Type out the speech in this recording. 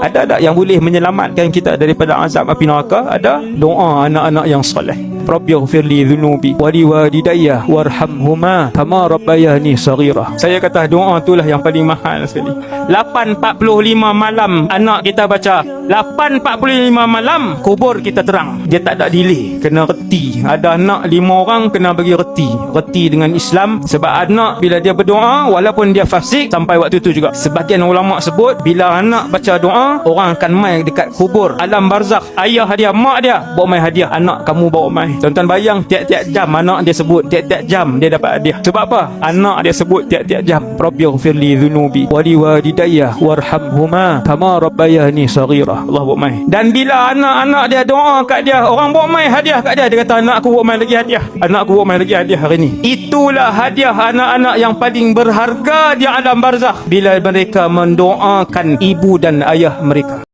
Ada tak yang boleh menyelamatkan kita daripada azab api neraka? Ada. Doa anak-anak yang soleh. Rabbighfirli dhunubi wa liwalidayya warhamhuma kama rabbayani saghira. Saya kata doa itulah yang paling mahal sekali. 8.45 malam anak kita baca. 8.45 malam kubur kita terang. Dia tak ada delay. Kena reti. Ada anak 5 orang kena bagi reti. Reti dengan Islam. Sebab anak bila dia berdoa walaupun dia fasik sampai waktu itu juga. Sebagian ulama sebut bila anak baca doa orang akan mai dekat kubur alam barzakh. Ayah dia, mak dia bawa mai hadiah. Anak kamu bawa mai. Tuan-tuan bayang tiap-tiap jam anak dia sebut, tiap-tiap jam dia dapat hadiah. Sebab apa? Anak dia sebut tiap-tiap jam. Rabbighfirli dhunubi wa liwalidayya warhamhuma kama rabbayani saghira. Allah bawa mai. Dan bila anak-anak dia doa kat dia, orang bawa mai hadiah kat dia, dia kata anak aku bawa mai lagi hadiah. Anak aku bawa mai lagi hadiah hari ni. Itulah hadiah anak-anak yang paling berharga di alam barzakh bila mereka mendoakan ibu dan ayah mereka.